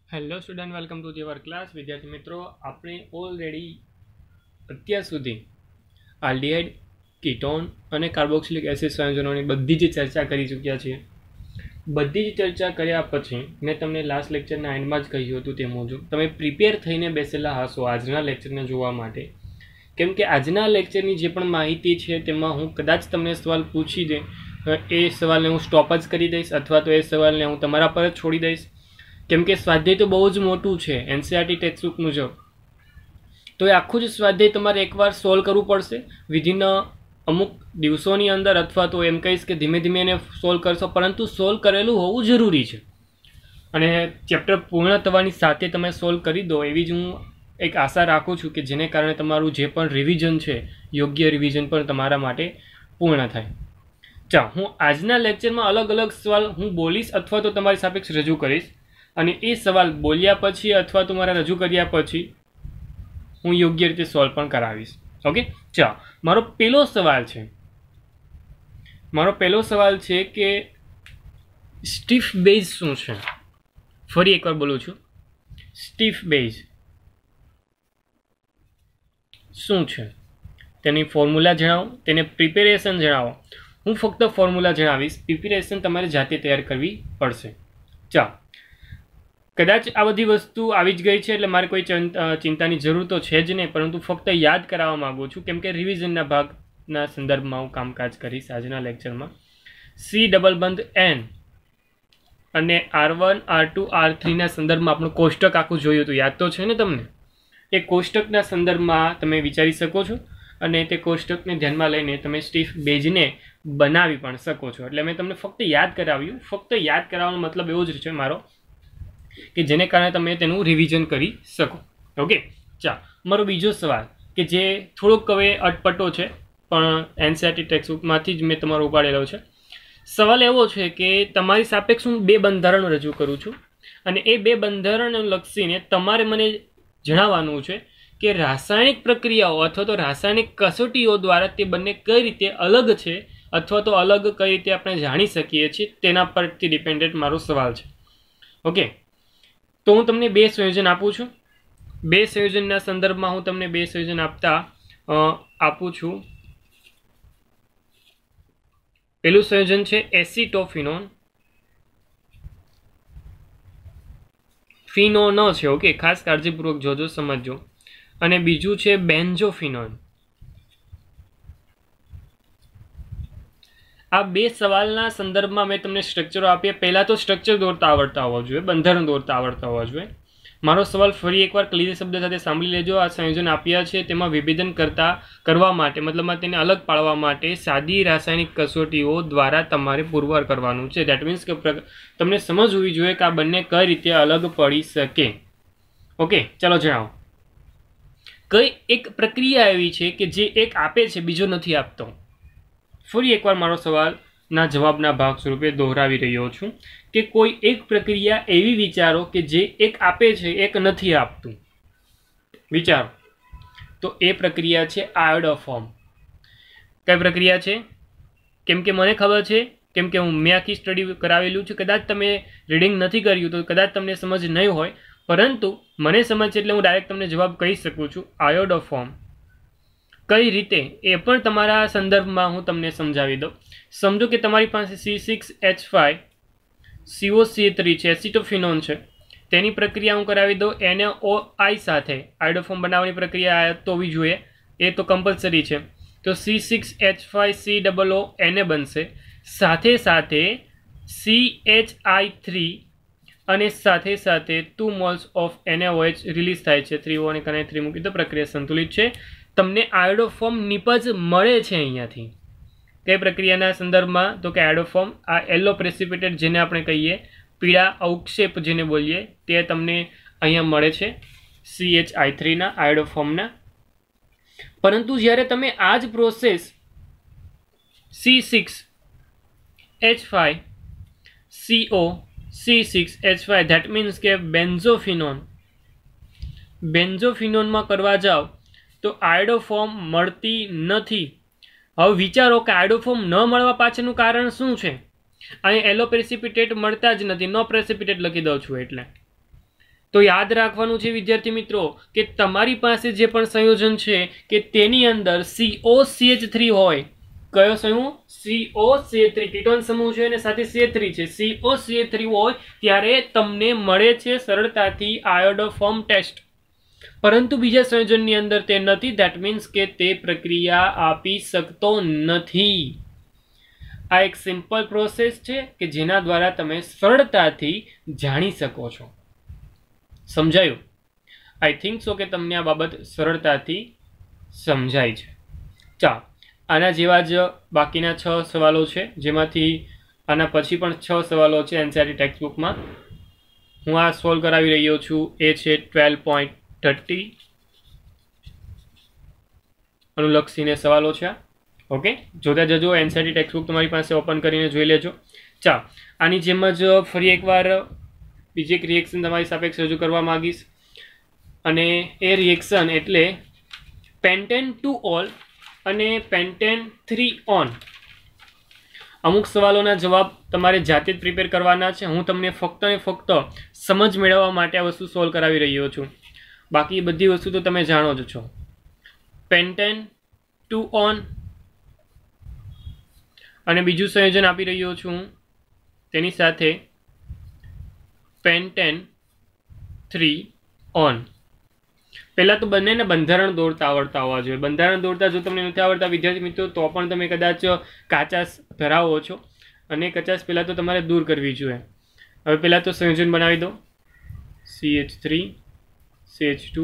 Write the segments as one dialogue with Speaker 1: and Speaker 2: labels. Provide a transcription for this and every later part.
Speaker 1: Hello student, welcome to our class. વિદ્યાર્થી મિત્રો, આપણે ઓલરેડી અત્યાર સુધી આલ્ડિહાઇડ, કીટોન અને કાર્બોક્સિલિક એસિડ સંયોજનોની બધી જ ચર્ચા કરી ચૂક્યા છીએ. બધી જ ચર્ચા કર્યા પછી મેં તમને લાસ્ટ લેક્ચરના એન્ડમાં જ કહ્યું હતું તે મુજબ તમે પ્રિપેર થઈને બેસેલા હશો આજના લેક્ચરને જોવા માટે. કેમ કે આજના લેક્ચરની જે પણ માહિતી છે તેમાં હું કદાચ તમને સવાલ પૂછી દે એ સવાલને હું સ્ટોપ જ કરી દઈશ અથવા તો એ સવાલને હું તમારા પર જ છોડી દઈશ. કેમ કે સ્વાધ્યાય તો બહુ જ મોટું છે એનસીઆરટી ટેક્સ્ટબુક મુજબ. તો એ આખું જ સ્વાધ્યાય તમારે એકવાર સોલ્વ કરવું પડશે વિધિન અમુક દિવસોની અંદર, અથવા તો એમ કહીશ કે ધીમે ધીમે એને સોલ્વ કરશો, પરંતુ સોલ્વ કરેલું હોવું જરૂરી છે. અને ચેપ્ટર પૂર્ણ થવાની સાથે તમે સોલ્વ કરી દો એવી જ હું એક આશા રાખું છું કે જેને કારણે તમારું જે પણ રિવિઝન છે યોગ્ય રિવિઝન પણ તમારા માટે પૂર્ણ થાય. ચાલો, હું આજના લેક્ચરમાં અલગ અલગ સવાલ હું બોલીશ અથવા તો તમારી સાપેક્ષ રજૂ કરીશ, અને એ સવાલ બોલ્યા પછી અથવા તો મારા રજૂ કર્યા પછી હું યોગ્ય રીતે સોલ્વ પણ કરાવીશ. ઓકે, ચાલો, મારો પહેલો સવાલ છે કે સ્ટીફ બેઝ શું છે. ફરી એકવાર બોલું છું, સ્ટીફ બેઝ શું છે તેની ફોર્મ્યુલા જણાવો, તેને પ્રિપેરેશન જણાવો. હું ફક્ત ફોર્મ્યુલા જણાવીશ, પ્રિપેરેશન તમારે જાતે તૈયાર કરવી પડશે. ચાલો, કદાચ આ બધી વસ્તુ આવી જ ગઈ છે એટલે મારે કોઈ ચિંતાની જરૂર તો છે જ નહીં, પરંતુ ફક્ત યાદ કરાવવા માગું છું કેમ કે રિવિઝનના ભાગના સંદર્ભમાં હું કામકાજ કરીશ આજના લેક્ચરમાં. સી ડબલ બંધ એન અને R1 R2 R3ના સંદર્ભમાં આપણું કોષ્ટક આખું જોયું હતું, યાદ તો છે ને તમને? એ કોષ્ટકના સંદર્ભમાં તમે વિચારી શકો છો અને તે કોષ્ટકને ધ્યાનમાં લઈને તમે સ્ટીફ બેઝને બનાવી પણ શકો છો. એટલે મેં તમને ફક્ત યાદ કરાવ્યું. ફક્ત યાદ કરાવવાનો મતલબ એવો જ છે મારો કે જેને કારણે તમે તેનું રિવિઝન કરી શકો. ઓકે, ચાલો, મારો બીજો સવાલ કે જે થોડોક હવે અટપટો છે પણ એનસીઆરટી ટેક્સ્ટબુકમાંથી જ મેં તમારો ઉપાડેલો છે. સવાલ એવો છે કે તમારી સાપેક્ષ હું 2 બંધારણ રજૂ કરું છું અને એ 2 બંધારણને લક્ષીને તમારે મને જણાવવાનું છે કે રાસાયણિક પ્રક્રિયાઓ અથવા તો રાસાયણિક કસોટીઓ દ્વારા તે બંને કઈ રીતે અલગ છે અથવા તો અલગ કઈ રીતે આપણે જાણી શકીએ છીએ તેના પરથી ડિપેન્ડેન્ટ મારો સવાલ છે. ઓકે, તો હું તમને 2 સંયોજન આપું છું. 2 સંયોજનના સંદર્ભમાં હું તમને 2 સંયોજન આપું છું. પહેલું સંયોજન છે એસિટોફિનોન, ફિનોન છે. ઓકે, ખાસ કાળજીપૂર્વક જોજો, સમજજો. અને બીજું છે બેન્ઝોફિનોન. આ 2 સવાલના સંદર્ભમાં મેં તમને સ્ટ્રક્ચરો આપીએ. પહેલા તો સ્ટ્રક્ચર દોરતા આવડતા હોવા જોઈએ, બંધારણ દોરતા આવડતા હોવા જોઈએ. મારો સવાલ ફરી એકવાર ક્લિયર શબ્દ સાથે સાંભળી લેજો. આ સંયોજન આપ્યા છે તેમાં વિભેદન કરવા માટે, મતલબમાં તેને અલગ પાડવા માટે સાદી રાસાયણિક કસોટીઓ દ્વારા તમારે પુરવાર કરવાનું છે. દેટ મીન્સ કે તમને સમજ હોવી જોઈએ કે આ બંને કઈ રીતે અલગ પડી શકે. ઓકે, ચાલો જણાવો. કઈ એક પ્રક્રિયા એવી છે કે જે એક આપે છે બીજો નથી આપતો? ફરી એકવાર મારો સવાલના જવાબના ભાગ સ્વરૂપે દોહરાવી રહ્યો છું કે કોઈ એક પ્રક્રિયા એવી વિચારો કે જે એક આપે છે એક નથી આપતું. વિચારો તો એ પ્રક્રિયા છે આયોડોફોર્મ. કઈ પ્રક્રિયા છે? કેમ કે મને ખબર છે, કેમ કે મેં આખી સ્ટડી કરાવેલું છે. કદાચ તમે રીડિંગ નથી કર્યું તો કદાચ તમને સમજ નહીં હોય, પરંતુ મને સમજ છે એટલે હું ડાયરેક્ટ તમને જવાબ કહી શકું છું. આયોડોફોર્મ કઈ રીતે એ પણ તમારા સંદર્ભમાં હું તમને સમજાવી દઉં. સમજો કે તમારી પાસે C6H5 COCH3 છે, એસિટોફિનોન છે. તેની પ્રક્રિયા હું કરાવી દઉં NaOI સાથે. આયોડોફોર્મ બનાવવાની પ્રક્રિયા તો હોવી જોઈએ, એ તો કમ્પલસરી છે. તો C6H5COO Na બનશે, સાથે સાથે CHI3 અને સાથે સાથે 2 moles ઓફ NaOH રિલીઝ થાય છે. 3O અને કને 3 મૂકી તો પ્રક્રિયા સંતુલિત છે. તમને આયોડોફોર્મ નિપજ મળે છે અહીંયાથી. કઈ પ્રક્રિયાના સંદર્ભમાં? તો કે આયોડોફોર્મ, આ યલો પ્રેસિપિટેટ જેને આપણે કહીએ, પીળા અવક્ષેપ જેને બોલીએ, તે તમને અહીંયા મળે છે CHI3ના આયોડોફોર્મના. પરંતુ જ્યારે તમે આ જ process C6H5CO C6H5 that means કે બેન્ઝોફિનોનમાં કરવા જાઓ તો આયોડોફોર્મ મળતી નથી. હવે વિચારો કે આયોડોફોર્મ ન મળવા પાછળનું કારણ શું છે? અહીં એલો પ્રેસિપિટેટ મળતા જ નથી, નો પ્રેસિપિટેટ લખી દઉં છું. એટલે તો યાદ રાખવાનું છે વિદ્યાર્થી મિત્રો કે તમારી પાસે જે પણ સંયોજન છે કે તેની અંદર COCH3 હોય. કયો સમૂહ? COCH3. કીટોન સમૂહ છે અને સાથે CH3 છે. COCH3 હોય ત્યારે તમને મળે છે સરળતાથી આયોડોફોર્મ ટેસ્ટ. પરંતુ બીજા સંયોજનની અંદર તે નથી. ધેટ મીન્સ કે તે પ્રક્રિયા આપી શકતો નથી. આ એક સિમ્પલ પ્રોસેસ છે કે જેના દ્વારા તમે સરળતાથી જાણી શકો છો. સમજાયું? આઈ થિંક સો કે તમને આ બાબત સરળતાથી સમજાય છે. ચાલો, આના જેવા જ બાકીના 6 સવાલો છે, જેમાંથી આના પછી પણ 6 સવાલો છે એનસીઈઆરટી ટેક્સ્ટબુકમાં. હું આ સોલ્વ કરાવી રહ્યો છું. એ છે 12.30 અનુલક્ષીને સવાલો છે. ઓકે, જોતા જજો. એનસીઈઆરટી ટેક્સ્ટબુક તમારી પાસે ઓપન કરીને જોઈ લેજો. ચાલો, આની જેમ જ ફરી એકવાર બીજી એક રિએક્શન તમારી સાપેક્ષ રજૂ કરવા માંગીશ, અને એ રિએક્શન એટલે પેન્ટેન 2 ઓલ અને પેન્ટેન 3 ઓન. અમુક સવાલોના જવાબ તમારે જાતે જ પ્રિપેર કરવાના છે. હું તમને ફક્ત ને ફક્ત સમજ મેળવવા માટે આ વસ્તુ સોલ્વ કરાવી રહ્યો છું. બાકી બધી વસ્તુ તો તમે જાણો જ છો. પેન્ટેન 2 ઓન અને બીજું સંયોજન આપી રહ્યો છું તેની સાથે પેન્ટેન 3 ઓન. પહેલાં તો બંનેને બંધારણ દોરતા આવડતા હોવા જોઈએ. બંધારણ દોરતા જો તમને નથી આવડતા વિદ્યાર્થી મિત્રો, તો પણ તમે કદાચ કાચાસ ધરાવો છો, અને કચાશ પહેલાં તો તમારે દૂર કરવી જોઈએ. હવે પહેલાં તો સંયોજન બનાવી દો. CH3 CH2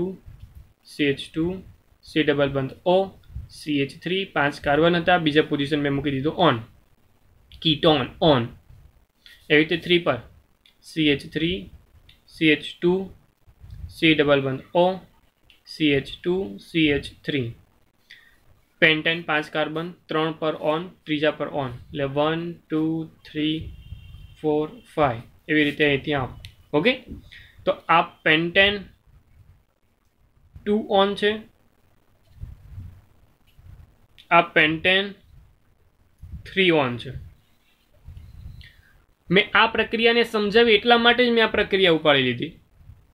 Speaker 1: CH2 C double બંધ O CH3. 5 કાર્બન હતા, બીજા પોઝિશન મેં મૂકી દીધો ઓન. Ketone on. એવી રીતે 3 પર CH3 CH2 C ડબલ બંધ O CH2 CH3. Pentane 5 carbon 3 પર ઓન, ત્રીજા પર ઓન, એટલે 1 2 3 4 5 એવી રીતે અહીંથી આપ. ઓકે, તો આ પેન્ટેન 2 ઓન છે, આ પેન્ટેન 3 ઓન છે. મેં આ પ્રક્રિયાને સમજાવી એટલા માટે જ મેં આ પ્રક્રિયા ઉપાડી લીધી,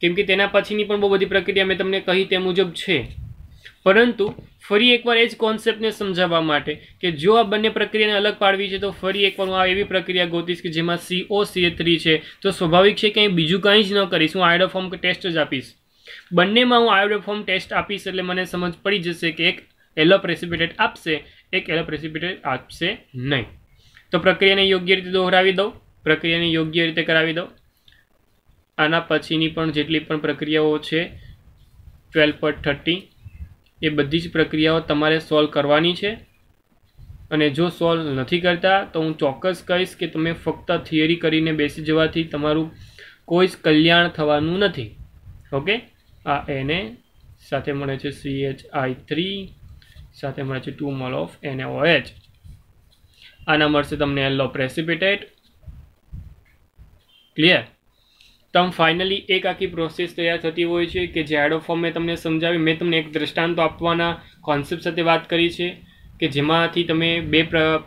Speaker 1: કેમ કે તેના પછીની પણ બહુ બધી પ્રક્રિયા મેં તમને કહી તે મુજબ છે. પરંતુ ફરી એકવાર એ જ કોન્સેપ્ટને સમજાવવા માટે કે જો આ બંને પ્રક્રિયાને અલગ પાડવી છે, તો ફરી એકવાર હું આ એવી પ્રક્રિયા ગોતીશ કે જેમાં COCH3 છે. તો સ્વાભાવિક છે કે બીજું કંઈ જ ન કરીશ, હું આયોડોફોર્મ ટેસ્ટ જ આપીશ. બંનેમાં હું આયોડોફોર્મ ટેસ્ટ આપીશ એટલે મને સમજ પડી જશે કે એક એલો પ્રેસિપિટેટ આપશે, એક એલો પ્રેસિપિટેટ આપશે નહીં. તો પ્રક્રિયાને યોગ્ય રીતે દોહરાવી દઉં, પ્રક્રિયાને યોગ્ય રીતે કરાવી દઉં. આના પછીની પણ જેટલી પણ પ્રક્રિયાઓ છે 12.30 એ બધી જ પ્રક્રિયાઓ તમારે સોલ્વ કરવાની છે. અને જો સોલ્વ નથી કરતા તો હું ચોક્કસ કહીશ કે તમે ફક્ત થિયરી કરીને બેસી જવાથી તમારું કોઈ જ કલ્યાણ થવાનું નથી. ઓકે, આ એને સાથે મળે છે CHI3, સાથે મળે છે 2 મોલ ઓફ NaOH. આના મળશે તમને યલો પ્રેસિપિટેટ. ક્લિયર? તો આમ ફાઇનલી એક આખી પ્રોસેસ તૈયાર થતી હોય છે કે જે આયોડોફોર્મ મેં તમને સમજાવી. મેં તમને એક દ્રષ્ટાંતો આપવાના કોન્સેપ્ટ સાથે વાત કરી છે કે જેમાંથી તમે બે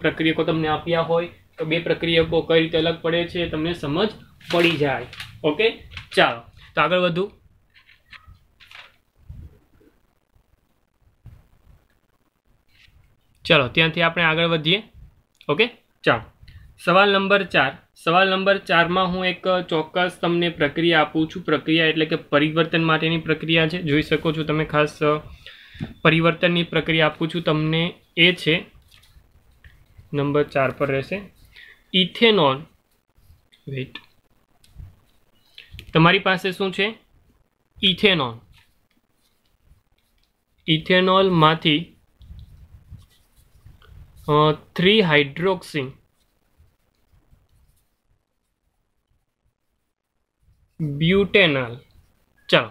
Speaker 1: પ્રક્રિયકો તમને આપ્યા હોય તો બે પ્રક્રિયકો કઈ રીતે અલગ પડે છે તમને સમજ પડી જાય. ઓકે, ચાલો તો આગળ વધું. ચાલો ત્યાંથી આપણે આગળ વધીએ. ઓકે, ચાલો સવાલ નંબર 4. સવાલ નંબર 4માં હું એક ચોક્કસ તમને પ્રક્રિયા આપું છું. પ્રક્રિયા એટલે કે પરિવર્તન માટેની પ્રક્રિયા છે. જોઈ શકો છો તમે, ખાસ પરિવર્તનની પ્રક્રિયા આપું છું તમને. એ છે નંબર 4 પર રહેશે ઇથેનોલ. વેઇટ, તમારી પાસે શું છે? ઇથેનોલ. ઇથેનોલમાંથી 3 હાઇડ્રોક્સી બ્યુટેનલ. ચાલો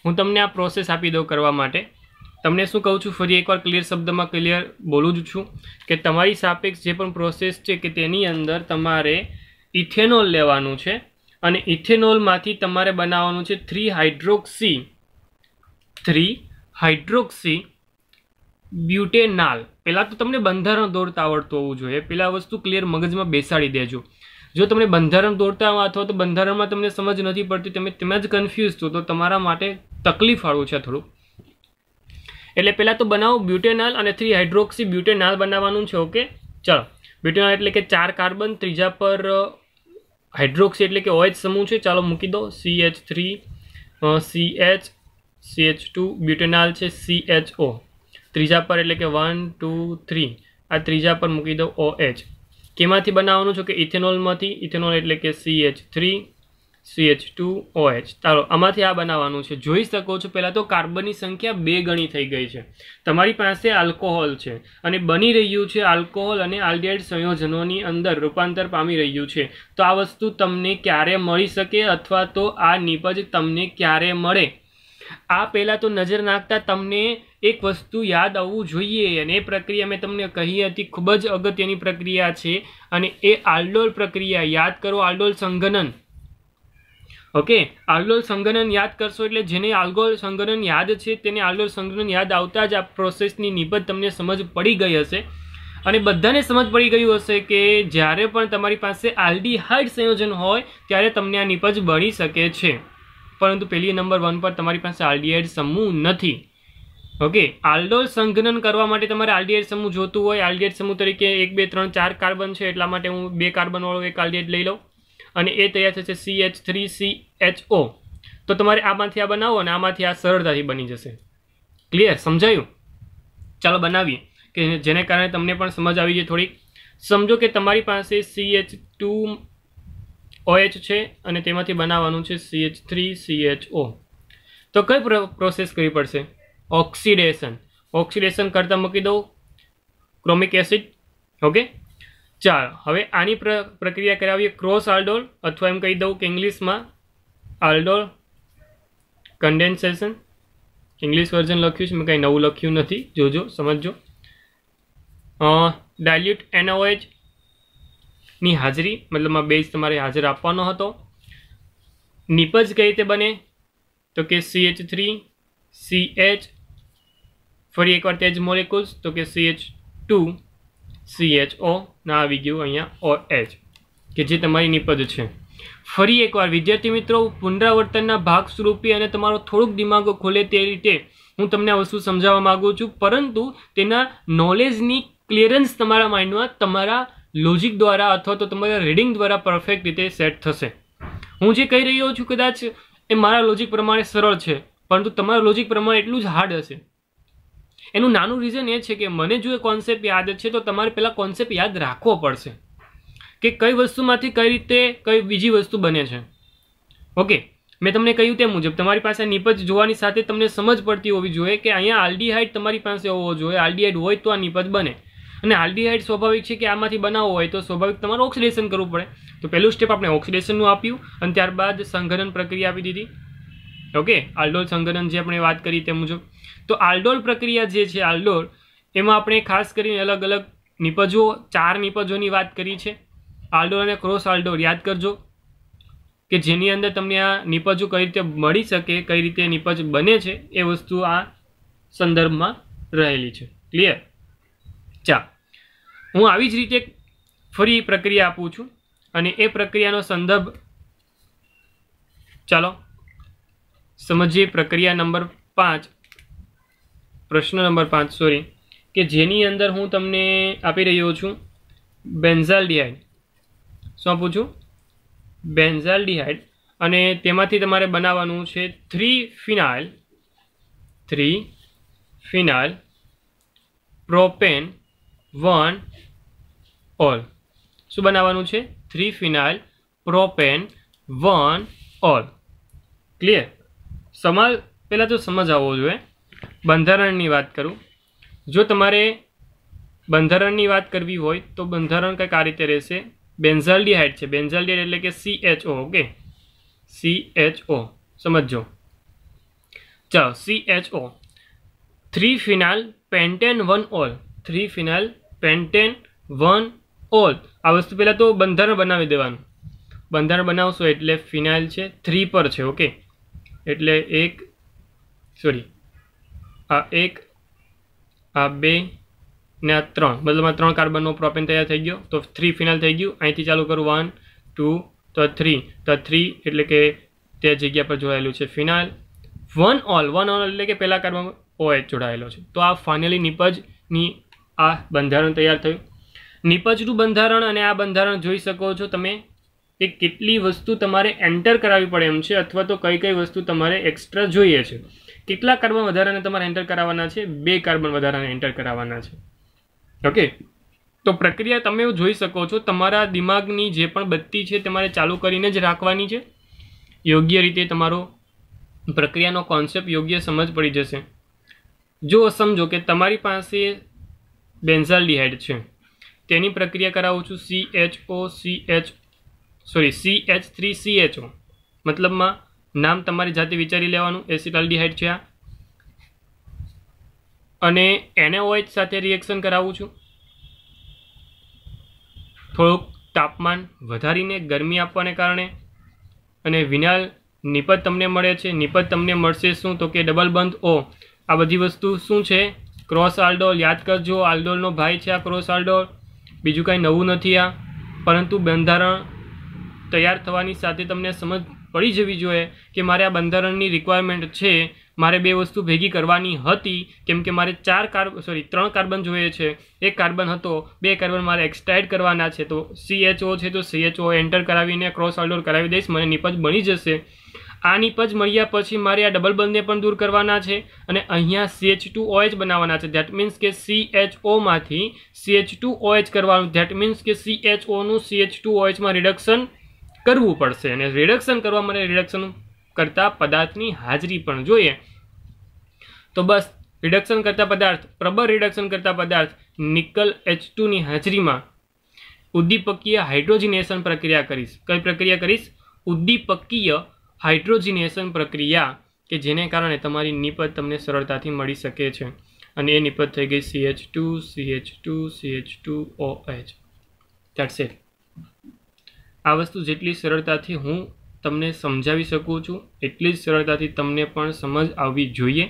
Speaker 1: હું તમને આ પ્રોસેસ આપી દઉં કરવા માટે. તમને શું કહું છું, ફરી એકવાર ક્લિયર શબ્દમાં ક્લિયર બોલું જ છું કે તમારી સાપેક્ષ જે પણ પ્રોસેસ છે કે તેની અંદર તમારે ઇથેનોલ લેવાનું છે અને ઇથેનોલમાંથી તમારે બનાવવાનું છે 3 હાઇડ્રોક્સી બ્યુટેનાલ. પહેલાં તો તમને બંધારણ દોરતા આવડતું હોવું જોઈએ. પહેલાં વસ્તુ ક્લિયર મગજમાં બેસાડી દેજો. જો તમને બંધારણ દોરતા અથવા તો બંધારણમાં તમને સમજ નથી પડતી, તમે તેમાં જ કન્ફ્યુઝ છો, તો તમારા માટે તકલીફવાળું છે થોડું. એટલે પહેલાં તો બનાવો બ્યુટેનાલ અને 3 હાઇડ્રોક્સી બ્યુટેનાલ બનાવવાનું છે. ઓકે, ચાલો. બ્યુટેનાલ એટલે કે 4 કાર્બન, ત્રીજા પર હાઇડ્રોક્સી એટલે કે OH સમૂહ છે. ચાલો મૂકી દો CH3 CH CH2, બ્યુટેનાલ છે CHO, ત્રીજા પર એટલે કે 1 2 3, આ ત્રીજા પર મૂકી દો OH. કેમાંથી બનાવવાનું છે કે ઇથેનોલમાંથી. ઇથેનોલ એટલે કે CH3 CH2 OH. ચાલો આમાંથી આ બનાવવાનું છે. જોઈ શકો છો પહેલાં તો કાર્બનની સંખ્યા 2 ગણી થઈ ગઈ છે. તમારી પાસે આલ્કોહોલ છે અને બની રહ્યું છે આલ્કોહોલ અને આલ્ડિહાઇડ સંયોજનોની અંદર રૂપાંતર પામી રહ્યું છે. તો આ વસ્તુ તમને ક્યારે મળી શકે અથવા તો આ નિપજ તમને ક્યારે મળે, આ પહેલાં તો નજર નાખતા તમને એક વસ્તુ યાદ આવવું જોઈએ, અને એ પ્રક્રિયા મેં તમને કહી હતી ખૂબ જ અગત્યની પ્રક્રિયા છે, અને એ આલ્ડોલ પ્રક્રિયા. યાદ કરો આલ્ડોલ સંઘનન. ઓકે, આલ્ડોલ સંઘનન યાદ કરશો એટલે જેને આલ્કોહોલ સંઘનન યાદ છે તેને આલ્ડોલ સંઘનન યાદ આવતા જ આ પ્રોસેસની નિપજ તમને સમજ પડી ગઈ હશે. અને બધાને સમજ પડી ગયું હશે કે જ્યારે પણ તમારી પાસે આલ્ડીહાઇડ સંયોજન હોય ત્યારે તમને આ નિપજ બની શકે છે, પરંતુ પહેલી નંબર 1 પર તમારી પાસે આલ્ડીહાઇડ સમૂહ નથી. ઓકે, આલ્ડોલ સંઘનન કરવા માટે તમારે આલ્ડીહાઇડ સમૂહ જોતું હોય. આલ્ડીહાઇડ સમૂહ તરીકે 1 2 3 4 કાર્બન છે, એટલા માટે હું 2 કાર્બનવાળો એક આલ્ડીહાઇડ લઈ લઉં અને એ તૈયાર થશે CH3 CHO. તો તમારે આમાંથી આ બનાવો અને આમાંથી આ સરળતાથી બની જશે. ક્લિયર? સમજાયું? ચાલો બનાવીએ કે જેને કારણે તમને પણ સમજ આવી જાય થોડીક. સમજો કે તમારી પાસે CH2 OH છે અને તેમાંથી બનાવવાનું છે CH3 CHO. તો કઈ પ્રોસેસ કરવી પડશે? ઓક્સિડેશન. ઓક્સિડેશન કરતાં મૂકી દઉં ક્રોમિક એસિડ. ઓકે, ચાલો હવે આની પ્રક્રિયા કરાવીએ ક્રોસ આલ્ડોલ, અથવા એમ કહી દઉં કે ઇંગ્લિશમાં આલ્ડોલ કન્ડેન્સેશન. ઇંગ્લિશ વર્ઝન લખ્યું છે, મેં કંઈ નવું લખ્યું નથી, જોજો સમજજો. ડાયલ્યુટ NaOH ની હાજરી, મતલબમાં બેઝ તમારે હાજર આપવાનો હતો. નિપજ કઈ રીતે બને તો કે CH3 CH, ફરી એકવાર તે જ મોલેક્યુલ્સ તો કે CH2 CHO ના આવી ગયું અહીંયા OH કે જે તમારી નિપજ છે. ફરી એકવાર વિદ્યાર્થી મિત્રો પુનરાવર્તનના ભાગ સ્વરૂપે અને તમારો થોડુંક દિમાગ ખોલે તે રીતે હું તમને આ વસ્તુ સમજાવવા માગું છું, પરંતુ તેના નોલેજની ક્લિયરન્સ તમારા માઇન્ડમાં તમારા લોજિક દ્વારા અથવા તો તમારા રીડિંગ દ્વારા પરફેક્ટ રીતે સેટ થશે. હું જે કહી રહ્યો છું કદાચ એ મારા લોજિક પ્રમાણે સરળ છે, પરંતુ તમારા લોજિક પ્રમાણે એટલું જ હાર્ડ હશે. એનું નાનું રીઝન એ છે કે મને જો એ કોન્સેપ્ટ યાદ છે તો તમારે પહેલાં કોન્સેપ્ટ યાદ રાખવો પડશે કે કઈ વસ્તુમાંથી કઈ રીતે કઈ બીજી વસ્તુ બને છે. ઓકે, મેં તમને કહ્યું તે મુજબ તમારી પાસે નિપજ જોવાની સાથે તમને સમજ પડતી હોવી જોઈએ કે અહીંયા આલ્ડીહાઇડ તમારી પાસે હોવો જોઈએ. આલ્ડીહાઇડ હોય તો આ નિપજ બને, અને આલ્ડીહાઇડ સ્વાભાવિક છે કે આમાંથી બનાવવો હોય તો સ્વાભાવિક તમારે ઓક્સિડેશન કરવું પડે. તો પહેલું સ્ટેપ આપણે ઓક્સિડેશનનું આપ્યું અને ત્યારબાદ સંઘનન પ્રક્રિયા આપી દીધી. ઓકે, આલ્ડોલ સંઘનન જે આપણે વાત કરી તે મુજબ. તો આલ્ડોલ પ્રક્રિયા જે છે આલ્ડોલ, એમાં આપણે ખાસ કરીને અલગ અલગ નિપજો 4 નિપજોની વાત કરી છે. આલ્ડોલ અને ક્રોસ આલ્ડોલ યાદ કરજો કે જેની અંદર તમને આ નિપજો કઈ રીતે મળી શકે, કઈ રીતે નિપજ બને છે એ વસ્તુ આ સંદર્ભમાં રહેલી છે. ક્લિયર? ચાલો હું આવી જ રીતે ફરી પ્રક્રિયા આપું છું અને એ પ્રક્રિયાનો સંદર્ભ ચાલો સમજીએ. પ્રક્રિયા નંબર 5, પ્રશ્ન નંબર 5 સોરી, કે જેની અંદર હું તમને આપી રહ્યો છું બેન્ઝાલ્ડિહાઇડ. શું આપું છું? બેન્ઝાલ્ડિહાઇડ. અને તેમાંથી તમારે બનાવવાનું છે 3-phenyl પ્રોપેન 1 ઓલ. શું બનાવવાનું છે? 3-phenyl propane 1 all. ક્લિયર? સમાલ પહેલાં તો સમજ આવવો જોઈએ. બંધારણની વાત કરું, જો તમારે બંધારણની વાત કરવી હોય તો બંધારણ કંઈક આ રીતે રહેશે. બેન્ઝાલ્ડિહાઇડ છે, બેન્ઝાલ્ડિહાઇડ એટલે કે CHO. ઓકે, CHO સમજો. ચાલો CHO 3-phenyl pentane 1 all. 3-phenyl pentane 1 all. આ વસ્તુ પહેલાં તો બંધારણ બનાવી દેવાનું. બંધારણ બનાવશો એટલે ફિનાઇલ છે 3 પર છે. ઓકે, એટલે આ 1 આ 2 ને આ 3, મતલબ આ 3 કાર્બનનો પ્રોપેન તૈયાર થઈ ગયો. તો 3-phenyl થઈ ગયું. અહીંથી ચાલુ કરું 1 2 તો 3 તો 3 એટલે કે તે જગ્યા પર જોડાયેલું છે ફિનાઇલ. 1 ઓલ એટલે કે પહેલા કાર્બન OH જોડાયેલો છે. તો આ ફાઇનલી નિપજની આ બંધારણ તૈયાર થયું. નિપજનું બંધારણ અને આ બંધારણ જોઈ શકો છો તમે કે કેટલી વસ્તુ તમારે એન્ટર કરાવવી પડે એમ છે, અથવા તો કઈ કઈ વસ્તુ તમારે એક્સ્ટ્રા જોઈએ છે. કેટલા કાર્બન વધારાને તમારે એન્ટર કરાવવાના છે? 2 કાર્બન વધારાને એન્ટર કરાવવાના છે. ઓકે, તો પ્રક્રિયા તમે જોઈ શકો છો. તમારા દિમાગની જે પણ બત્તી છે તમારે ચાલુ કરીને જ રાખવાની છે. યોગ્ય રીતે તમારો પ્રક્રિયાનો કોન્સેપ્ટ યોગ્ય સમજ પડી જશે. જો સમજો કે તમારી પાસે બેન્ઝાલ્ડિહાઇડ છે, તેની પ્રક્રિયા કરાવું છું CH3CHO, મતલબમાં નામ તમારી જાતે વિચારી લેવાનું. એસિટાલ્ડિહાઇડ છે આ, અને NaOH સાથે રિએક્શન કરાવું છું. થોડુંક તાપમાન વધારીને ગરમી આપવાને કારણે, અને વિનાઇલ નિપજ તમને મળે છે. નિપજ તમને મળશે શું? તો કે ડબલ બંધ O. આ બધી વસ્તુ શું છે? Cross aldol. યાદ કરજો, આલ્ડોલનો ભાઈ છે આ ક્રોસ આલ્ડોલ. બીજું કાંઈ નવું નથી આ, પરંતુ બંધારણ તૈયાર થવાની સાથે તમને સમજ પડી જવી જોઈએ કે મારે આ બંધારણની રિક્વાયરમેન્ટ છે. મારે 2 વસ્તુ ભેગી કરવાની હતી, કેમ કે મારે 3 કાર્બન જોઈએ છે. 1 કાર્બન હતો, 2 કાર્બન મારે એક્સ્ટ્રા એડ કરવાના છે. તો CHO છે તો CHO એન્ટર કરાવીને ક્રોસ આલ્ડોલ કરાવી દઈશ, મને નિપજ બની જશે. આ નિપજ મળ્યા પછી મારે આ ડબલ બંધને પણ દૂર કરવાના છે, અને અહીંયા CH2OH બનાવવાના છે. ધેટ મીન્સ કે CHO માંથી CH2OH કરવાનું. ધેટ મીન્સ કે CHO નું CH2OH માં રિડક્શન કરવું પડશે, અને રિડક્શન કરવા માટે રિડક્શન કરતા પદાર્થની હાજરી પણ જોઈએ. તો બસ રિડક્શન કરતા પદાર્થ, પ્રબળ રિડક્શન કરતા પદાર્થ નિકલ H2 ની હાજરીમાં ઉદ્દીપકીય હાઇડ્રોજનેશન પ્રક્રિયા કરીશ. કઈ પ્રક્રિયા કરીશ? ઉદ્દીપકીય હાઇડ્રોજનેશન પ્રક્રિયા, કે જેને કારણે તમારી નિપજ તમને સરળતાથી મળી શકે છે. અને એ નિપજ થઈ ગઈ CH2CH2CH2OH. That's it. આ વસ્તુ જેટલી સરળતાથી હું તમને સમજાવી શકું છું એટલી જ સરળતાથી તમને પણ સમજ આવવી જોઈએ.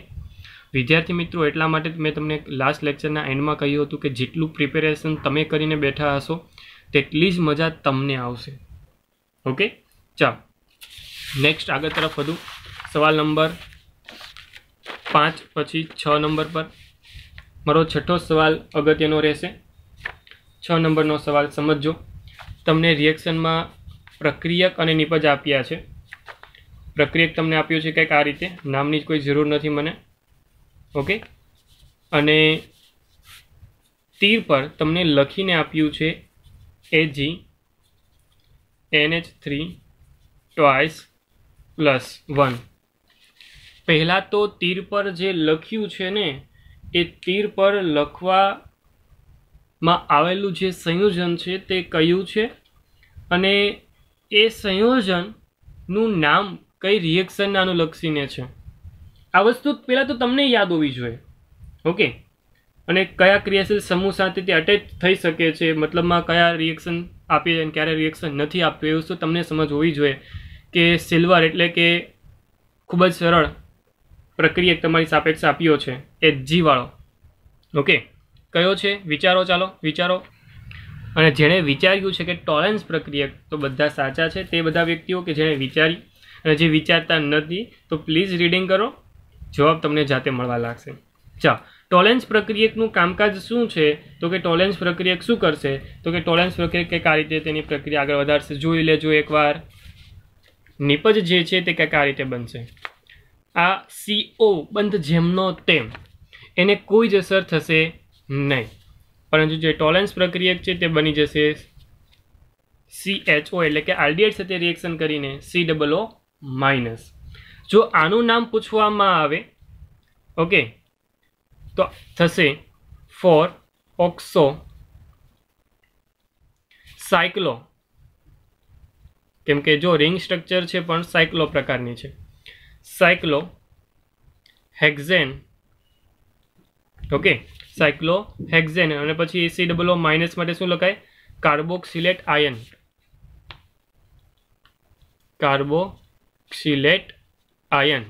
Speaker 1: વિદ્યાર્થી મિત્રો, એટલા માટે મેં તમને લાસ્ટ લેક્ચરના એન્ડમાં કહ્યું હતું કે જેટલું પ્રિપેરેશન તમે કરીને બેઠા હશો તેટલી જ મજા તમને આવશે. ઓકે, ચાલો નેક્સ્ટ આગળ તરફ વધુ. સવાલ નંબર 5 પછી 6 નંબર પર. મારો 6થો સવાલ અગત્યનો રહેશે. 6 નંબરનો સવાલ સમજજો. તમને રિએક્શનમાં પ્રક્રિયક અને નિપજ આપ્યા છે. પ્રક્રિયક તમને આપ્યું છે કંઈક આ રીતે, નામની જ કોઈ જરૂર નથી મને. ઓકે, અને તીર પર તમને લખીને આપ્યું છે AgNH3+1. પહેલાં તો તીર પર જે લખ્યું છે ને એ તીર પર લખવામાં આવેલું જે સંયોજન છે તે કયું છે, અને એ સંયોજનનું નામ કઈ રિએક્શનને અનુલક્ષીને છે. આ વસ્તુ પહેલાં તો તમને યાદ હોવી જોઈએ. ઓકે, અને કયા ક્રિયાશીલ સમૂહ સાથે તે અટેચ થઈ શકે છે, મતલબમાં કયા રિએક્શન આપી અને ક્યારે રિએક્શન નથી આપતું, એ વસ્તુ તમને સમજ હોવી જોઈએ. કે સિલ્વર એટલે કે ખૂબ જ સરળ પ્રક્રિયક તમારી સાપેક્ષ આપ્યો છે Hg વાળો. ઓકે, કયો છે? વિચારો, ચાલો વિચારો. અને જેણે વિચાર્યું છે કે ટોલેન્સ પ્રક્રિયક, તો બધા સાચા છે. તે બધા વ્યક્તિઓ કે જેણે વિચારી, અને જે વિચારતા નથી તો પ્લીઝ રીડિંગ કરો, જવાબ તમને જાતે મળવા લાગશે. ચાલો, ટોલેન્સ પ્રક્રિયકનું કામકાજ શું છે? તો કે ટોલેન્સ પ્રક્રિયક શું કરશે? તો કે ટોલેન્સ પ્રક્રિયક કંઈક આ રીતે તેની પ્રક્રિયા આગળ વધારશે. જોઈ લેજો એકવાર. નિપજ જે છે તે કંઈક આ રીતે બનશે. આ CO બંધ જેમનો તેમ, એને કોઈ જ અસર થશે નહીં, પરંતુ જે ટોલેન્સ પ્રક્રિયક છે તે બની જશે CHO એટલે કે આલ્ડિહાઇડ સાથે રિએક્શન કરીને COO-. જો આનું નામ પૂછવામાં આવે, ઓકે, તો થશે 4-ઓક્સો સાયક્લો. કેમ કે જો રિંગ સ્ટ્રક્ચર છે પણ સાયક્લો પ્રકારની છે. Cyclohexane. Okay, cyclohexane, અને પછી COO- માટે શું લખાય? Carboxylate ion. Carboxylate ion.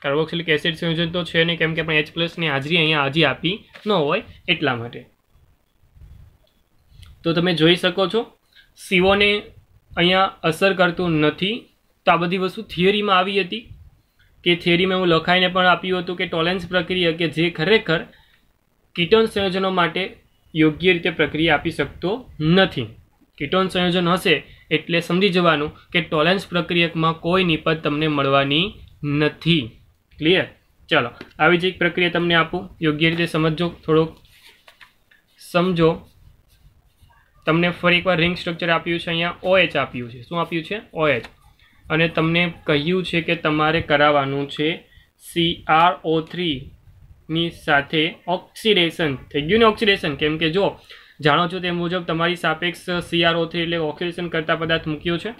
Speaker 1: Carboxylic acid સંયોજન તો છે નહીં, કેમ કે આપણે H+ ની હાજરી અહીંયા હજી આપી ન હોય એટલા માટે. તો તમે જોઈ શકો છો CO ને અહીંયા અસર કરતું નથી. તો આ બધી વસ્તુ થિયરીમાં આવી હતી કે થિયરીમાં હું લખાઈને પણ આપ્યું હતું કે ટોલેન્સ પ્રક્રિયા કે જે ખરેખર કીટોન સંયોજનો માટે યોગ્ય રીતે પ્રક્રિયા આપી શકતો નથી. કીટોન સંયોજન હશે એટલે સમજી જવાનું કે ટોલેન્સ પ્રક્રિયકમાં કોઈ નિપજ તમને મળવાની નથી. ક્લિયર? ચાલો આવી જ એક પ્રક્રિયા તમને આપું, યોગ્ય રીતે સમજો, થોડોક સમજો. તમને ફરી એકવાર રિંગ સ્ટ્રક્ચર આપ્યું છે, અહીંયા OH આપ્યું છે. શું આપ્યું છે? OH. અને તમને કહ્યું છે કે તમારે કરાવવાનું છે CrO3 ની સાથે ઓક્સિડેશન. થઈ ગયું ને ઓક્સિડેશન? કેમ કે જો જાણો છો તે મુજબ તમારી સાપેક્ષ CrO3 એટલે ઓક્સિડેશન કરતા પદાર્થ મૂક્યો છે.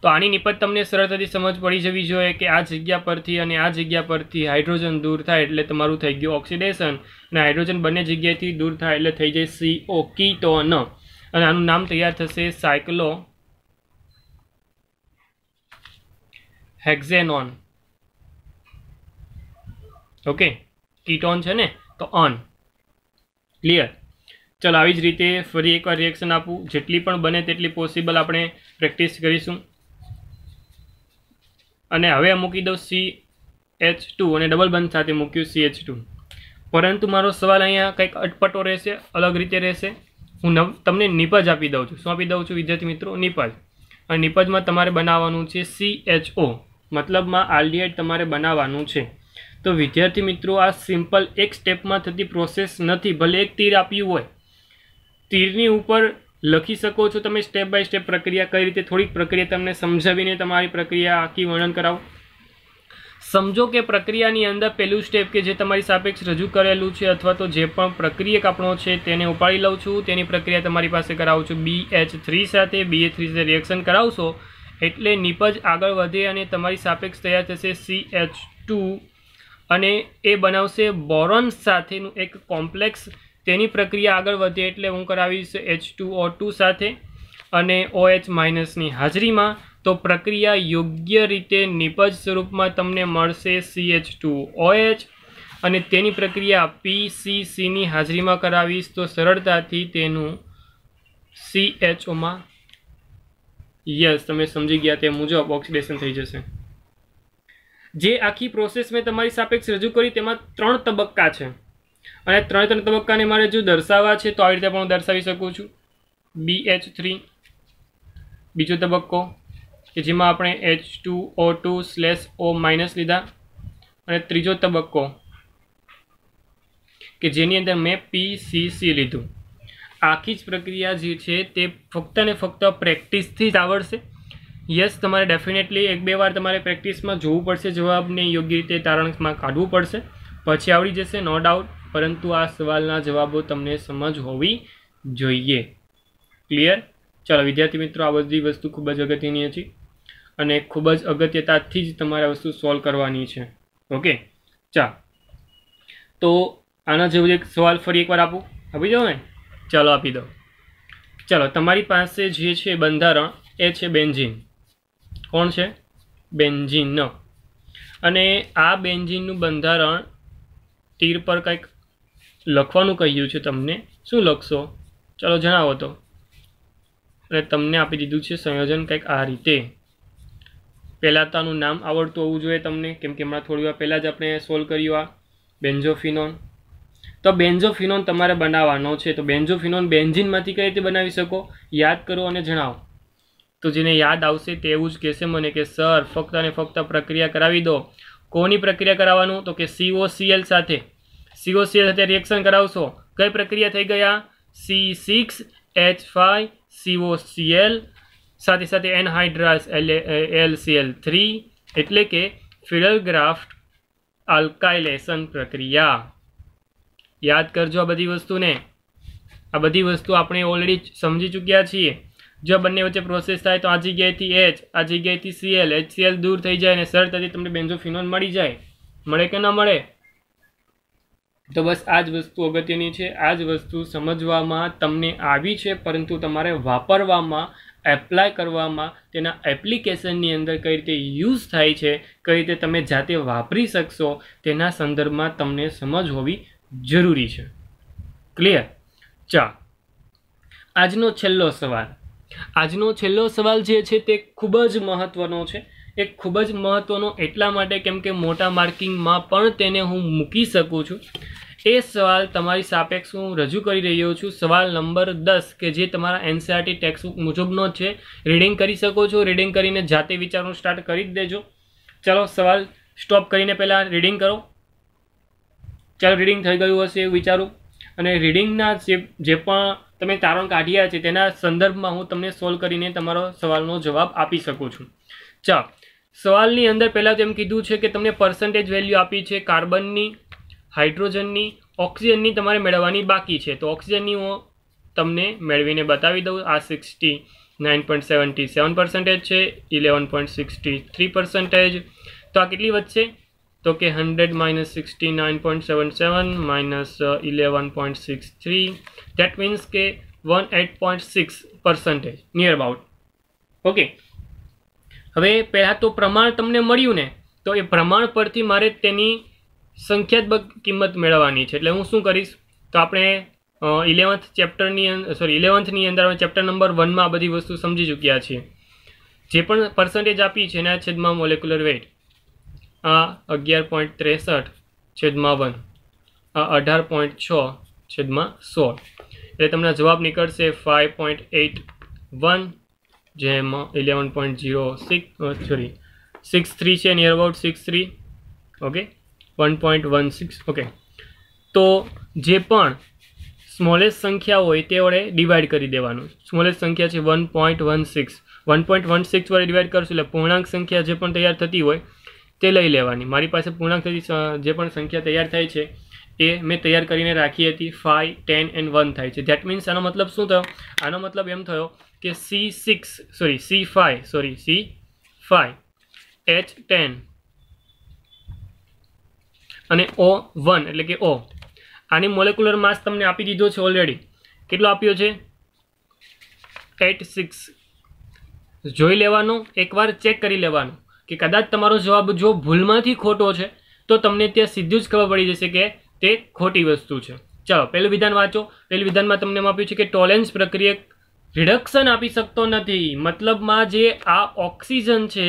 Speaker 1: તો આની નિપજ તમને સરળતાથી સમજ પડી જવી જોઈએ કે આ જગ્યા પરથી અને આ જગ્યા પરથી હાઇડ્રોજન દૂર થાય એટલે તમારું થઈ ગયું ઓક્સિડેશન, અને હાઇડ્રોજન બંને જગ્યાએથી દૂર થાય એટલે થઈ જાય CO, કીટોન. અને આનું નામ તૈયાર થશે સાયક્લો હેક્ઝેનોન. ઓકે, કીટોન છે ને તો ઓન. ક્લિયર? ચાલો આવી જ રીતે ફરી એકવાર રિએક્શન આપું. જેટલી પણ બને તેટલી પોસિબલ આપણે પ્રેક્ટિસ કરીશું. અને હવે મૂકી દઉં CH2 અને ડબલ બંધ સાથે મૂક્યું CH2. પરંતુ મારો સવાલ અહીંયા કંઈક અટપટો રહેશે, અલગ રીતે રહેશે. હું તમને નિપજ આપી દઉં છું. શું આપી દઉં છું વિદ્યાર્થી મિત્રો? નિપજ. અને નિપજમાં તમારે બનાવવાનું છે CHO, મતલબમાં આલ્ડિહાઇડ તમારે બનાવવાનું છે. તો વિદ્યાર્થી મિત્રો આ સિમ્પલ એક સ્ટેપમાં થતી પ્રોસેસ નથી. ભલે એક તીર આપ્યું હોય, તીરની ઉપર લખી શકો છો તમે સ્ટેપ બાય સ્ટેપ પ્રક્રિયા કઈ રીતે. થોડીક પ્રક્રિયા તમને સમજાવીને તમારી પ્રક્રિયા આખી વર્ણન કરાવો. સમજો કે પ્રક્રિયાની અંદર પહેલું સ્ટેપ કે જે તમારી સાપેક્ષ રજૂ કરેલું છે અથવા તો જે પણ પ્રક્રિયક આપણો છે તેને ઉપાડી લઉં છું. તેની પ્રક્રિયા તમારી પાસે કરાવું છું BH3 સાથે. BH3 સાથે રિએક્શન કરાવશો એટલે નિપજ આગળ વધે અને તમારી સાપેક્ષ તૈયાર થશે CH2 અને એ બનાવશે બોરોન સાથેનું એક કોમ્પ્લેક્સ. તેની પ્રક્રિયા આગળ વધે એટલે હું કરાવીશ H2O2 સાથે અને OH માઇનસની હાજરીમાં. તો પ્રક્રિયા યોગ્ય રીતે નિપજ સ્વરૂપમાં તમને મળશે CH2OH અને તેની પ્રક્રિયા PCCની હાજરીમાં કરાવીશ તો સરળતાથી તેનું CHOમાં યસ તમે સમજી ગયા તે મુજબ ઓક્સિડેશન થઈ જશે. જે આખી પ્રોસેસ મેં તમારી સાપેક્ષ રજૂ કરી તેમાં 3 તબક્કા છે અને 3 તબક્કાને મારે જો દર્શાવવા છે તો આવી રીતે પણ હું દર્શાવી શકું છું. BH3 બીજો તબક્કો કે જેમાં આપણે H2O2/O- લીધા અને ત્રીજો તબક્કો કે જેની અંદર મેં PCC લીધું. આખી જ પ્રક્રિયા જે છે તે ફક્ત ને ફક્ત પ્રેક્ટિસથી જ આવડશે. યસ તમારે ડેફિનેટલી 1-2 વાર તમારે પ્રેક્ટિસમાં જોવું પડશે, જવાબને યોગ્ય રીતે તારણમાં કાઢવું પડશે, પછી આવડી જશે નો ડાઉટ. પરંતુ આ સવાલના જવાબો તમને સમજ હોવી જોઈએ. ક્લિયર? ચાલો વિદ્યાર્થી મિત્રો આ બધી વસ્તુ ખૂબ જ અગત્યની છે અને ખૂબ જ અગત્યતાથી જ તમારે આ વસ્તુ સોલ્વ કરવાની છે. ઓકે ચાલો તો આના જેવું એક સવાલ ફરી એકવાર આપું. આપી દો ને? ચાલો આપી દો. ચાલો તમારી પાસે જે છે બંધારણ એ છે બેન્ઝીન. કોણ છે? બેન્ઝીન. અને આ બેન્ઝીનનું બંધારણ તીર પર કંઈક લખવાનું કહ્યું છે તમને. શું લખશો? ચાલો જણાવો તો. અને તમને આપી દીધું છે સંયોજન કંઈક આ રીતે. પહેલાં તો આનું નામ આવડતું હોવું જોઈએ તમને, કેમ કે હમણાં થોડી વાર પહેલાં જ આપણે સોલ્વ કર્યું આ બેન્ઝોફિનોન. તો બેન્ઝોફિનોન તમારે બનાવવાનો છે. તો બેન્ઝોફિનોન બેન્ઝીનમાંથી કઈ રીતે બનાવી શકો યાદ કરો અને જણાવો. તો જેને યાદ આવશે તેવું જ કહેશે મને કે સર ફક્ત અને ફક્ત પ્રક્રિયા કરાવી દો. કોની પ્રક્રિયા કરાવવાનું? તો કે COCl સાથે. COCl સાથે રિએક્શન કરાવશો. કઈ પ્રક્રિયા થઈ ગયા? C6H5COCl સાથે સાથે એનહાઇડ્રાસ LCl3 એટલે કે ફિડલગ્રાફ્ટ આલ્કાઇલેશન પ્રક્રિયા. યાદ કરજો આ બધી વસ્તુને. આ બધી વસ્તુ આપણે ઓલરેડી સમજી ચૂક્યા છીએ. જો બંને વચ્ચે પ્રોસેસ થાય તો આ જગ્યાએથી H, આ જગ્યાએથી Cl, HCl દૂર થઈ જાય અને સરળતાથી તમને બેન્ઝોફિનોન મળી જાય. મળે કે ન મળે? તો બસ આ જ વસ્તુ અગત્યની છે. આ જ વસ્તુ સમજવામાં તમને આવી છે, પરંતુ તમારે વાપરવામાં, એપ્લાય કરવામાં, તેના એપ્લિકેશનની અંદર કઈ રીતે યુઝ થાય છે, કઈ રીતે તમે જાતે વાપરી શકશો તેના સંદર્ભમાં તમને સમજ હોવી જરૂરી છે. ક્લિયર? ચાલો આજનો છેલ્લો સવાલ આજનો છેલ્લો સવાલ જે છે તે ખૂબ જ મહત્વનો છે. એ ખૂબ જ મહત્વનો એટલા માટે કેમ કે મોટા માર્કિંગમાં પણ તેને હું મૂકી શકું છું. એ સવાલ તમારી સાપેક્ષ હું રજૂ કરી રહ્યો છું. સવાલ નંબર 10 કે જે તમારા એનસીઈઆરટી ટેક્સ્ટબુક મુજબનો છે. રીડિંગ કરી શકો છો. રીડિંગ કરીને જાતે વિચારવાનું સ્ટાર્ટ કરી જ દેજો. ચાલો સવાલ સ્ટોપ કરીને પહેલાં રીડિંગ કરો. ચાલો રીડિંગ થઈ ગયું હશે એવું વિચારું. અને રીડિંગના જે પણ તમે તારણ કાઢ્યા છે તેના સંદર્ભમાં હું તમને સોલ્વ કરીને તમારો સવાલનો જવાબ આપી શકું છું. ચાલો સવાલની અંદર પહેલાં તો એમ કીધું છે કે તમને પર્સન્ટેજ વેલ્યુ આપી છે કાર્બનની, હાઇડ્રોજનની, ઓક્સિજનની તમારે મેળવવાની બાકી છે. તો ઓક્સિજનની હું તમને મેળવીને બતાવી દઉં. આ 69.77% છે, 11.63%. તો આ કેટલી વધશે? તો કે 100 - 69.77 - 11.63 that means કે 18.6% નિયર અબાઉટ. ઓકે, હવે પહેલાં તો પ્રમાણ તમને મળ્યું ને, તો એ પ્રમાણ પરથી મારે તેની સંખ્યાત્મક કિંમત મેળવવાની છે. એટલે હું શું કરીશ, તો આપણે 11thની અંદર ચેપ્ટર નંબર 1માં આ બધી વસ્તુ સમજી ચૂક્યા છીએ. જે પણ પર્સન્ટેજ આપી છે એના છેદમાં મોલેક્યુલર વેઇટ, આ 11.63/1, આ 18.6/16. એટલે તમને જવાબ નીકળશે 5.81, જેમાં 11.63 છે, નિયર અબાઉટ 63. ઓકે, 1.16. ઓકે, તો જે પણ સ્મોલેસ્ટ સંખ્યા હોય તે વડે ડિવાઈડ કરી દેવાનું. સ્મોલેસ્ટ સંખ્યા છે 1.16. 1.16 વડે ડિવાઈડ કરશું એટલે પૂર્ણાંક સંખ્યા જે પણ તૈયાર થતી હોય તે લઈ લેવાની. મારી પાસે પૂર્ણાંક થતી જે પણ સંખ્યા તૈયાર થાય છે એ મેં તૈયાર કરીને રાખી હતી. 5, 10 and 1 થાય છે. ધેટ મીન્સ આનો મતલબ શું થયો? આનો મતલબ એમ થયો કે C5 H10 અને O1 એટલે કે O. આની મોલેક્યુલર માસ તમને આપી દીધો છે ઓલરેડી. કેટલો આપ્યો છે? 86. જોઈ લેવાનું, એકવાર ચેક કરી લેવાનું કે કદાચ તમારો જવાબ જો ભૂલમાંથી ખોટો છે તો તમને ત્યાં સીધું જ ખબર પડી જશે કે તે ખોટી વસ્તુ છે. ચાલો પહેલું વિધાન વાંચો. પહેલું વિધાનમાં તમને આપ્યું છે કે ટોલેન્સ પ્રક્રિયક રિડક્શન આપી શકતો નથી. મતલબમાં જે આ ઓક્સિજન છે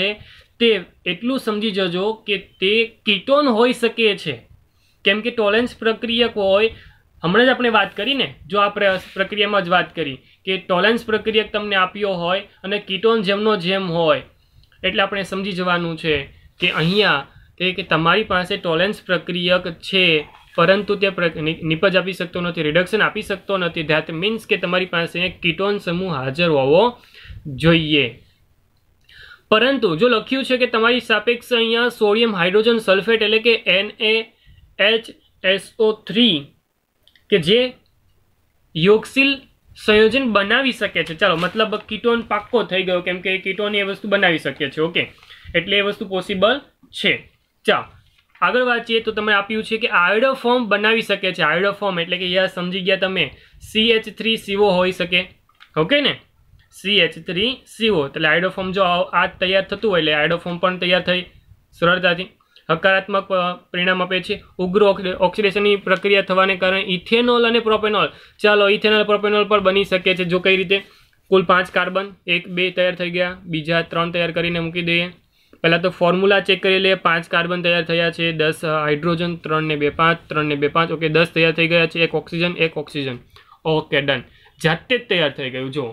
Speaker 1: તે એટલું સમજી જજો કે તે કીટોન હોઈ શકે છે. કેમ કે ટોલેન્સ પ્રક્રિયક હોય, હમણાં જ આપણે વાત કરી ને, જો આ પ્રક્રિયામાં જ વાત કરી કે ટોલેન્સ પ્રક્રિયક તમને આપ્યો હોય અને કીટોન જેમનો જેમ હોય, એટલે આપણે સમજી જવાનું છે કે અહીંયા કે તમારી પાસે ટોલેન્સ પ્રક્રિયક છે પરંતુ તે નિપજ આપી શકતો નથી, રિડક્શન આપી શકતો નથી. ધેટ મીન્સ કે તમારી પાસે કીટોન સમૂહ હાજર હોવો જોઈએ. પરંતુ જો લખ્યું છે કે તમારી સાપેક્ષ અહીંયા સોડિયમ હાઇડ્રોજન સલ્ફેટ એટલે કે NaHSO3 કે જે યોગશીલ સંયોજન બનાવી શકે છે. ચાલો મતલબ કીટોન પાક્કો થઈ ગયો કેમ કે કીટોન એ વસ્તુ બનાવી શકે છે. ઓકે, એટલે એ વસ્તુ પોસિબલ છે. ચાલો આગળ વાંચીએ તો તમે આપ્યું છે કે આયોડો ફોર્મ બનાવી શકે છે. આયોડો ફોર્મ એટલે કે યાર સમજી ગયા તમે, CH3CO હોઈ શકે. ઓકે ને, CH3CO એટલે આયોડો ફોર્મ જો આ તૈયાર થતું હોય એટલે આયોડો ફોર્મ પણ તૈયાર થઈ સરળતાથી. હકારાત્મક પરિણામ આપે છે. ઉગ્ર ઓક્સિડેશનની પ્રક્રિયા થવાને કારણે ઇથેનોલ અને પ્રોપેનોલ, ચાલો ઇથેનોલ પ્રોપેનોલ પણ બની શકે છે. જો કઈ રીતે? કુલ 5 કાર્બન, 1 2 તૈયાર થઈ ગયા, બીજા 3 તૈયાર કરીને મૂકી દઈએ. પહેલાં તો ફોર્મ્યુલા ચેક કરી લઈએ. 5 કાર્બન તૈયાર થયા છે, 10 હાઇડ્રોજન, 3 ને 2 5, 3 ને 2 5. ઓકે, 10 તૈયાર થઈ ગયા છે. 1 ઓક્સિજન. ઓકે ડન, જાતે જ તૈયાર થઈ ગયું. જો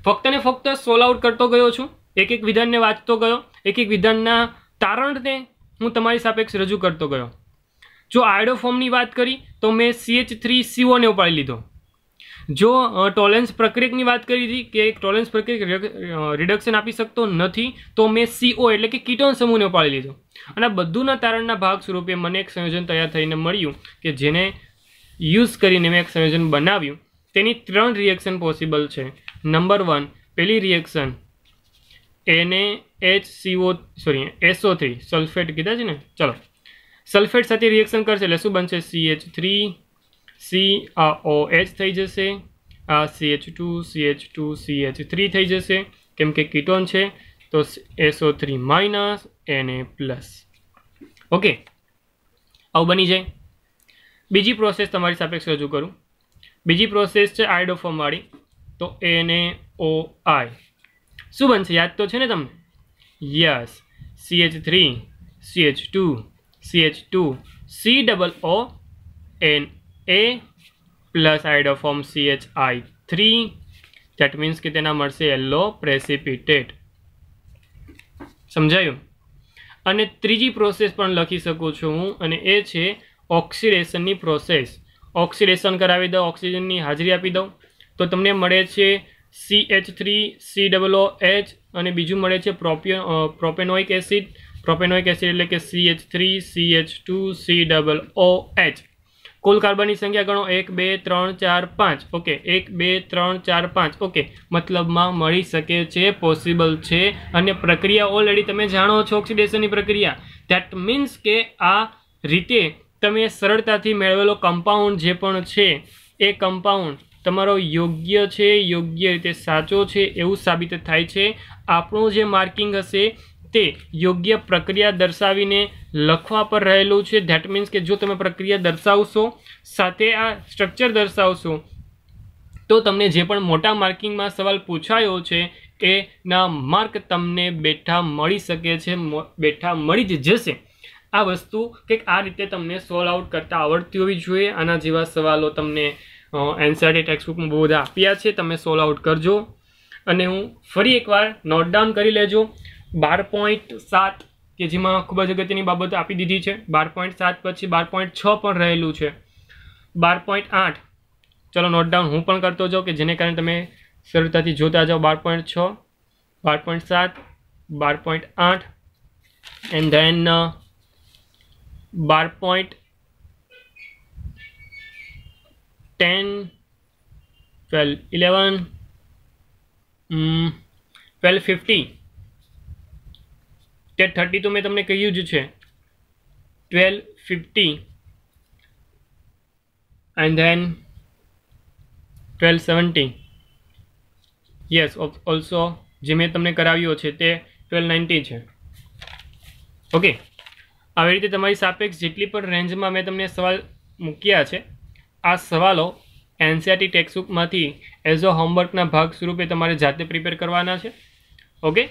Speaker 1: ફક્ત ને ફક્ત સોલ્વ આઉટ કરતો ગયો છું, એક એક વિધાનને વાંચતો ગયો, એક એક વિધાનના તારણને હું તમારી સાપેક્ષ રજૂ કરતો ગયો. જો આયોડો ફોર્મની વાત કરી તો મેં CH3CO ને ઉપાડી લીધો. જો ટોલેન્સ પ્રક્રિયકની વાત કરી હતી કે ટોલેન્સ પ્રક્રિયક રિડક્શન આપી શકતો નથી તો મેં CO એટલે કે કીટોન સમૂહને ઉપાડી લીધો. અને આ બધુંના તારણના ભાગ સ્વરૂપે મને એક સંયોજન તૈયાર થઈને મળ્યું કે જેને યુઝ કરીને મેં એક સંયોજન બનાવ્યું. તેની 3 રિએક્શન પોસિબલ છે. નંબર 1, પહેલી રિએક્શન SO3 સલ્ફેટ કીધા છે ને, ચલો સલ્ફેટ સાથે રિએક્શન કરશે એટલે શું બનશે? CH3 આ OH થઈ જશે, આ CH2 CH3 થઈ જશે કેમ કે કીટોન છે. તો SO3 માઇનસ Na+. ઓકે, આવું બની જાય. બીજી પ્રોસેસ તમારી સાપેક્ષ રજૂ કરું. બીજી પ્રોસેસ છે આયોડો ફોર્મ વાળી. તો COI શું બનશે યાદ તો છે ને તમને? Yes, CH3 CH2 CH2 COONA plus હાઇડ્રોફોર્મ CHI3 ધેટ મીન્સ કે તેના મળશે યલો પ્રેસિપિટેટ. સમજાયું? અને ત્રીજી પ્રોસેસ પણ લખી શકું છું હું, અને એ છે ઓક્સિડેશનની પ્રોસેસ. ઓક્સિડેશન કરાવી દઉં, ઓક્સિજનની હાજરી આપી દઉં તો તમને મળે છે CH3 COOH અને બીજું મળે છે પ્રોપેનોઇક એસિડ. પ્રોપેનોઇક એસિડ એટલે કે CH3 CH2 COOH. કુલ કાર્બનની સંખ્યા ગણો 1 2 3 4 5. ઓકે, 1 2 3 4 5. ઓકે, મતલબમાં મળી શકે છે, પોસિબલ છે. અને પ્રક્રિયા ઓલરેડી તમે જાણો છો ઓક્સિડેશનની પ્રક્રિયા. ધેટ મીન્સ કે આ રીતે તમે સરળતાથી મેળવેલો કમ્પાઉન્ડ જે પણ છે એ કમ્પાઉન્ડ તમારો યોગ્ય છે, યોગ્ય રીતે સાચો છે એવું સાબિત થાય છે. આપણું જે માર્કિંગ હશે તે યોગ્ય પ્રક્રિયા દર્શાવીને લખવા પર રહેલું છે. ધેટ મીન્સ કે જો તમે પ્રક્રિયા દર્શાવશો સાથે આ સ્ટ્રક્ચર દર્શાવશો તો તમને જે પણ મોટા માર્કિંગમાં સવાલ પૂછાયો છે એના માર્ક તમને બેઠા મળી શકે છે, બેઠા મળી જ જશે. આ વસ્તુ કંઈક આ રીતે તમને સોલ્વ આઉટ કરતાં આવડતી હોવી જોઈએ. આના જેવા સવાલો તમને એનસીઈઆરટી ટેક્સ્ટબુકમાં બહુ બધા આપ્યા છે, તમે સોલ્વ આઉટ કરજો. અને હું ફરી એકવાર નોટ ડાઉન કરી લેજો. 12.7 કે જેમાં ખૂબ જ અગત્યની બાબતો આપી દીધી છે. 12.7 પછી 12.6 પણ રહેલું છે. 12.8 ચલો નોટ ડાઉન હું પણ કરતો જાઉં કે જેને કારણે તમે સરળતાથી જોતા જાઓ. 12.6 12.7 12.8 એન્ડ ધેન 12.10 12 11 12.50 તે 30 તો મેં તમને કહ્યું જ છે. 12.50 એન્ડ ધેન 12.70 યસ ઓલ્સો જે મેં તમને કરાવ્યો છે તે 12.90 છે. ઓકે, આવી રીતે તમારી સાપેક્ષ જેટલી પણ રેન્જમાં મેં તમને સવાલ મૂક્યા છે આ સવાલો એનસીઈઆરટી ટેક્સ્ટબુકમાંથી એઝ અ હોમવર્કના ભાગ સ્વરૂપે તમારે જાતે પ્રિપેર કરવાના છે. ઓકે,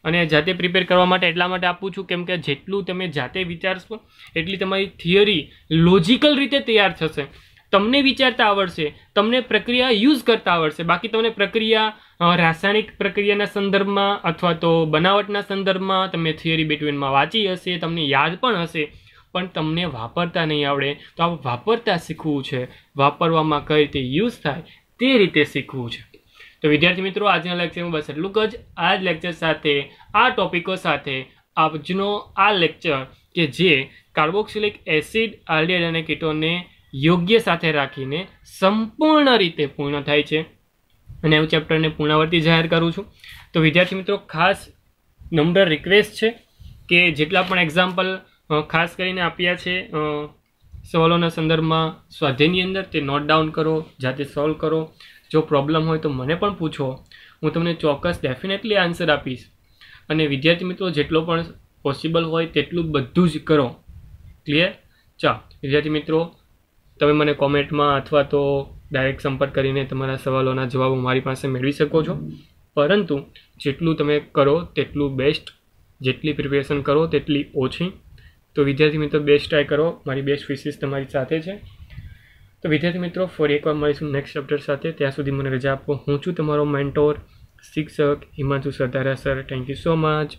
Speaker 1: અને જાતે પ્રિપેર કરવા માટે એટલા માટે આપું છું કેમ કે જેટલું તમે જાતે વિચારશો એટલી તમારી થિયરી લોજિકલ રીતે તૈયાર થશે. તમને વિચારતા આવડશે, તમને પ્રક્રિયા યુઝ કરતા આવડશે. બાકી તમને પ્રક્રિયા રાસાયણિક પ્રક્રિયાના સંદર્ભમાં અથવા તો બનાવટના સંદર્ભમાં તમે થિયરી બિટવીનમાં વાંચી હશે, તમને યાદ પણ હશે, પણ તમને વાપરતા નહીં આવડે. તો આ વાપરતા શીખવું છે, વાપરવામાં કઈ રીતે યુઝ થાય તે રીતે શીખવું છે. તો વિદ્યાર્થી મિત્રો આજના લેક્ચરમાં બસ એટલું જ. આ જ લેક્ચર સાથે આ ટોપિકો સાથે આજનો આ લેક્ચર કે જે કાર્બોક્સિલિક એસિડ, આલ્ડિહાઇડ અને કીટોનને યોગ્ય સાથે રાખીને સંપૂર્ણ રીતે પૂર્ણ થાય છે અને હું ચેપ્ટરને પૂર્ણાવર્તી જાહેર કરું છું. તો વિદ્યાર્થી મિત્રો ખાસ નમ્ર રિક્વેસ્ટ છે કે જેટલા પણ એક્ઝામ્પલ ખાસ કરીને આપ્યા છે સવાલોના સંદર્ભમાં સ્વાધ્યાયની અંદર તે નોટ ડાઉન કરો, જાતે સોલ્વ કરો. જો પ્રોબ્લેમ હોય તો મને પણ પૂછો, હું તમને ચોક્કસ ડેફિનેટલી આન્સર આપીશ. અને વિદ્યાર્થી મિત્રો જેટલો પણ પોસિબલ હોય તેટલું બધું જ કરો. ક્લિયર? ચાલો વિદ્યાર્થી મિત્રો તમે મને કોમેન્ટમાં અથવા તો ડાયરેક્ટ સંપર્ક કરીને તમારા સવાલોના જવાબો મારી પાસે મેળવી શકો છો. પરંતુ જેટલું તમે કરો તેટલું બેસ્ટ, જેટલી પ્રિપેરેશન કરો તેટલી ઓછી. તો વિદ્યાર્થી મિત્રો બેસ્ટ ટ્રાય કરો, મારી બેસ્ટ વિશિસ તમારી સાથે છે. તો વિદ્યાર્થી મિત્રો ફરી એકવાર મળીશું નેક્સ્ટ ચેપ્ટર સાથે. ત્યાં સુધી મને રજા આપો. હું છું તમારો મેન્ટોર શિક્ષક Himanshu Sardara sir. Thank you so much.